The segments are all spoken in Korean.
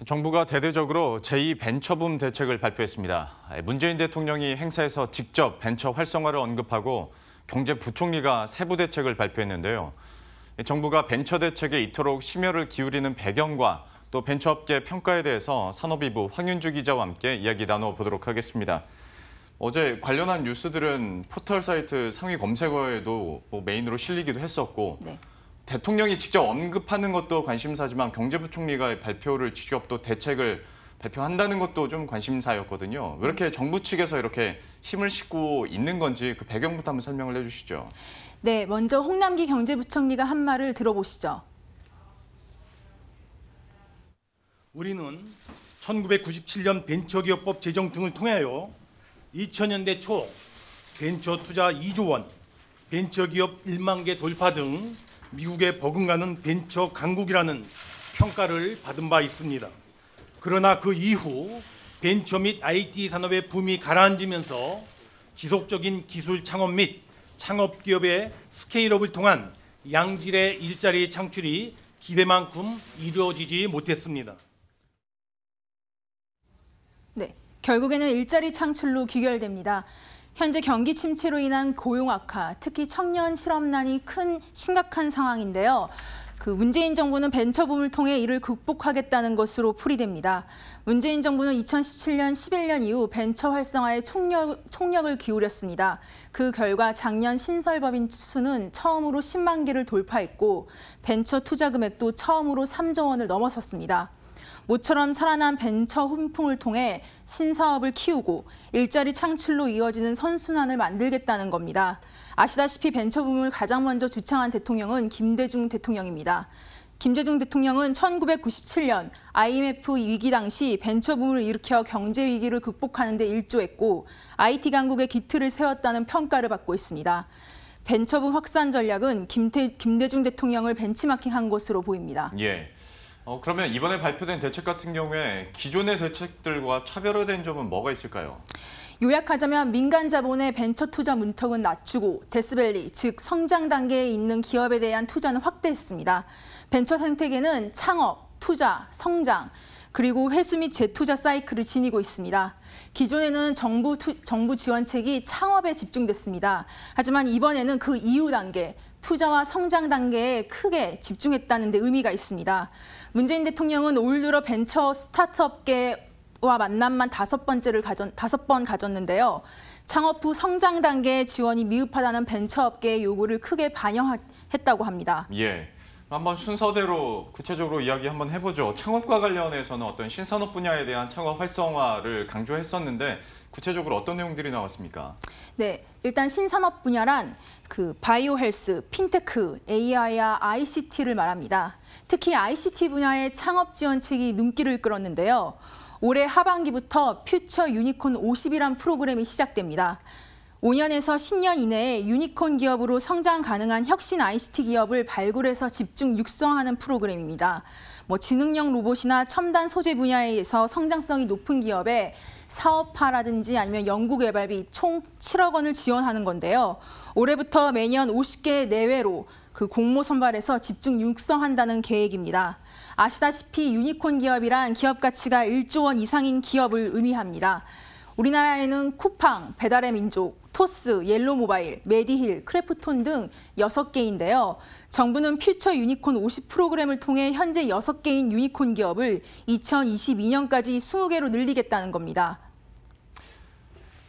정부가 대대적으로 제2벤처붐 대책을 발표했습니다. 문재인 대통령이 행사에서 직접 벤처 활성화를 언급하고 경제부총리가 세부 대책을 발표했는데요. 정부가 벤처 대책에 이토록 심혈을 기울이는 배경과 또 벤처업계 평가에 대해서 산업이부 황윤주 기자와 함께 이야기 나눠보도록 하겠습니다. 어제 관련한 뉴스들은 포털 사이트 상위 검색어에도 메인으로 실리기도 했었고 네. 대통령이 직접 언급하는 것도 관심사지만 경제부총리가 발표를 직접 또 대책을 발표한다는 것도 좀 관심사였거든요. 왜 이렇게 정부 측에서 이렇게 힘을 싣고 있는 건지 그 배경부터 한번 설명을 해주시죠. 네, 먼저 홍남기 경제부총리가 한 말을 들어보시죠. 우리는 1997년 벤처기업법 제정 등을 통하여 2000년대 초 벤처 투자 2조 원, 벤처기업 1만 개 돌파 등 미국에 버금가는 벤처 강국이라는 평가를 받은 바 있습니다. 그러나 그 이후 벤처 및 IT 산업의 붐이 가라앉으면서 지속적인 기술 창업 및 창업기업의 스케일업을 통한 양질의 일자리 창출이 기대만큼 이루어지지 못했습니다. 네, 결국에는 일자리 창출로 귀결됩니다. 현재 경기 침체로 인한 고용 악화, 특히 청년 실업난이 심각한 상황인데요. 문재인 정부는 벤처붐을 통해 이를 극복하겠다는 것으로 풀이됩니다. 문재인 정부는 2017년, 11년 이후 벤처 활성화에 총력을 기울였습니다. 그 결과 작년 신설법인 수는 처음으로 10만 개를 돌파했고 벤처 투자 금액도 처음으로 3조 원을 넘어섰습니다. 모처럼 살아난 벤처 훈풍을 통해 신사업을 키우고 일자리 창출로 이어지는 선순환을 만들겠다는 겁니다. 아시다시피 벤처붐을 가장 먼저 주창한 대통령은 김대중 대통령입니다. 김대중 대통령은 1997년 IMF 위기 당시 벤처붐을 일으켜 경제 위기를 극복하는 데 일조했고 IT 강국의 기틀을 세웠다는 평가를 받고 있습니다. 벤처붐 확산 전략은 김대중 대통령을 벤치마킹한 것으로 보입니다. 예. 그러면 이번에 발표된 대책 같은 경우에 기존의 대책들과 차별화된 점은 뭐가 있을까요? 요약하자면 민간 자본의 벤처 투자 문턱은 낮추고 데스밸리, 즉 성장 단계에 있는 기업에 대한 투자는 확대했습니다. 벤처 생태계는 창업, 투자, 성장, 그리고 회수 및 재투자 사이클을 지니고 있습니다. 기존에는 정부 지원책이 창업에 집중됐습니다. 하지만 이번에는 그 이후 단계, 투자와 성장 단계에 크게 집중했다는 데 의미가 있습니다. 문재인 대통령은 올 들어 벤처 스타트업계와 만남만 5번 가졌는데요. 창업 후 성장 단계의 지원이 미흡하다는 벤처업계의 요구를 크게 반영했다고 합니다. 예. 한번 순서대로 구체적으로 이야기 한번 해보죠. 창업과 관련해서는 어떤 신산업 분야에 대한 창업 활성화를 강조했었는데 구체적으로 어떤 내용들이 나왔습니까? 네, 일단 신산업 분야란 바이오 헬스, 핀테크, AI와 ICT를 말합니다. 특히 ICT 분야의 창업 지원책이 눈길을 끌었는데요. 올해 하반기부터 퓨처 유니콘 50이란 프로그램이 시작됩니다. 5년에서 10년 이내에 유니콘 기업으로 성장 가능한 혁신 ICT 기업을 발굴해서 집중 육성하는 프로그램입니다. 지능형 로봇이나 첨단 소재 분야에서 성장성이 높은 기업에 사업화라든지 아니면 연구개발비 총 7억 원을 지원하는 건데요. 올해부터 매년 50개 내외로 공모 선발해서 집중 육성한다는 계획입니다. 아시다시피 유니콘 기업이란 기업 가치가 1조 원 이상인 기업을 의미합니다. 우리나라에는 쿠팡, 배달의 민족, 토스, 옐로모바일, 메디힐, 크래프톤 등 6개인데요. 정부는 퓨처 유니콘 50 프로그램을 통해 현재 6개인 유니콘 기업을 2022년까지 20개로 늘리겠다는 겁니다.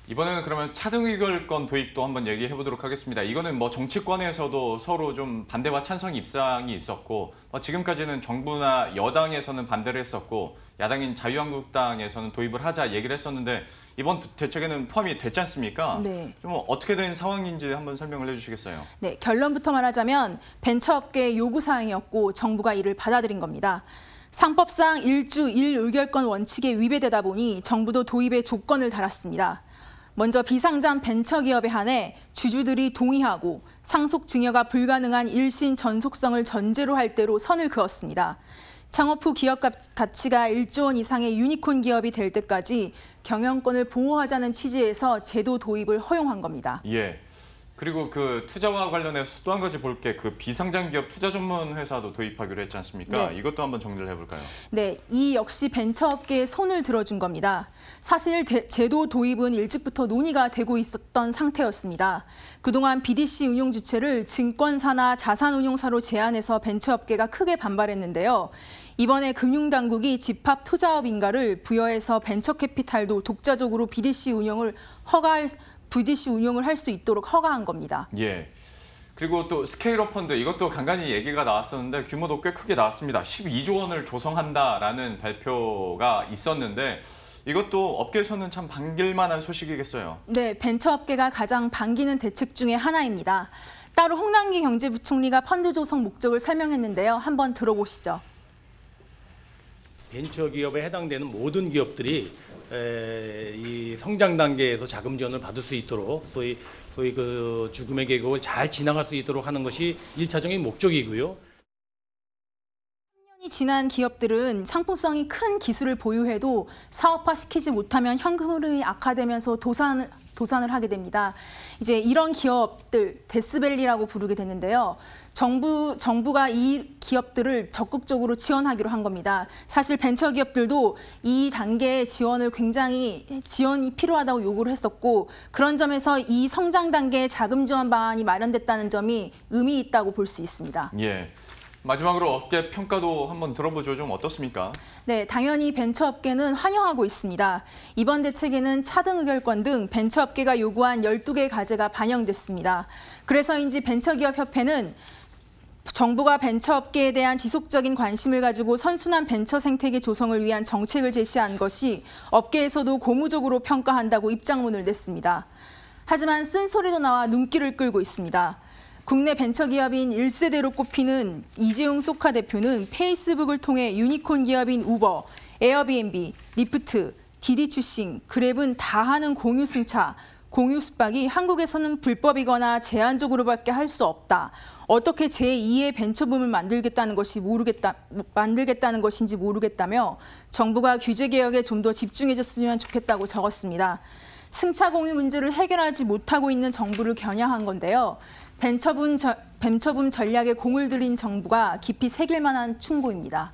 이번에는 그러면 차등 의결권 도입도 한번 얘기해 보도록 하겠습니다. 이거는 정치권에서도 서로 좀 반대와 찬성 입장이 있었고 지금까지는 정부나 여당에서는 반대를 했었고 야당인 자유한국당에서는 도입을 하자 얘기를 했었는데 이번 대책에는 포함이 됐지 않습니까? 네. 좀 어떻게 된 상황인지 한번 설명을 해주시겠어요? 네, 결론부터 말하자면 벤처업계의 요구사항이었고 정부가 이를 받아들인 겁니다. 상법상 1주 1의결권 원칙에 위배되다 보니 정부도 도입의 조건을 달았습니다. 먼저 비상장 벤처기업에 한해 주주들이 동의하고 상속 증여가 불가능한 일신 전속성을 전제로 할 대로 선을 그었습니다. 창업 후 기업 가치가 1조 원 이상의 유니콘 기업이 될 때까지 경영권을 보호하자는 취지에서 제도 도입을 허용한 겁니다. 예. 그리고 그 투자와 관련해서 또 한 가지 볼 게 그 비상장 기업 투자 전문 회사도 도입하기로 했지 않습니까? 네. 이것도 한번 정리를 해볼까요? 네, 이 역시 벤처업계에 손을 들어준 겁니다. 사실 제도 도입은 일찍부터 논의가 되고 있었던 상태였습니다. 그동안 BDC 운용 주체를 증권사나 자산운용사로 제한해서 벤처업계가 크게 반발했는데요. 이번에 금융당국이 집합투자업인가를 부여해서 벤처캐피탈도 독자적으로 BDC 운용을 할 수 있도록 허가한 겁니다. 예. 그리고 또 스케일업 펀드 이것도 간간히 얘기가 나왔었는데 규모도 꽤 크게 나왔습니다. 12조 원을 조성한다라는 발표가 있었는데 이것도 업계에서는 참 반길 만한 소식이겠어요. 네, 벤처업계가 가장 반기는 대책 중에 하나입니다. 따로 홍남기 경제부총리가 펀드 조성 목적을 설명했는데요. 한번 들어보시죠. 벤처기업에 해당되는 모든 기업들이 이 성장 단계에서 자금 지원을 받을 수 있도록 소위 그 죽음의 계곡을 잘 지나갈 수 있도록 하는 것이 1차적인 목적이고요. 3년이 지난 기업들은 상품성이 큰 기술을 보유해도 사업화시키지 못하면 현금 흐름이 악화되면서 도산을 하게 됩니다. 이제 이런 기업들 데스밸리라고 부르게 되는데요. 정부가 이 기업들을 적극적으로 지원하기로 한 겁니다. 사실 벤처기업들도 이 단계의 지원이 필요하다고 요구를 했었고 그런 점에서 이 성장 단계의 자금 지원 방안이 마련됐다는 점이 의미 있다고 볼 수 있습니다. 예. 마지막으로 업계 평가도 한번 들어보죠. 좀 어떻습니까? 네, 당연히 벤처업계는 환영하고 있습니다. 이번 대책에는 차등 의결권 등 벤처업계가 요구한 12개 과제가 반영됐습니다. 그래서인지 벤처기업협회는 정부가 벤처업계에 대한 지속적인 관심을 가지고 선순환 벤처 생태계 조성을 위한 정책을 제시한 것이 업계에서도 고무적으로 평가한다고 입장문을 냈습니다. 하지만 쓴소리도 나와 눈길을 끌고 있습니다. 국내 벤처기업인 1세대로 꼽히는 이재용 소카 대표는 페이스북을 통해 유니콘 기업인 우버, 에어비앤비, 리프트, 디디추싱, 그랩은 다 하는 공유 승차, 공유 숙박이 한국에서는 불법이거나 제한적으로밖에 할 수 없다. 어떻게 제2의 벤처붐을 만들겠다는 것인지 모르겠다며 정부가 규제 개혁에 좀 더 집중해줬으면 좋겠다고 적었습니다. 승차 공유 문제를 해결하지 못하고 있는 정부를 겨냥한 건데요. 벤처붐 전략에 공을 들인 정부가 깊이 새길 만한 충고입니다.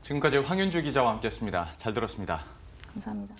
지금까지 황윤주 기자와 함께했습니다. 잘 들었습니다. 감사합니다.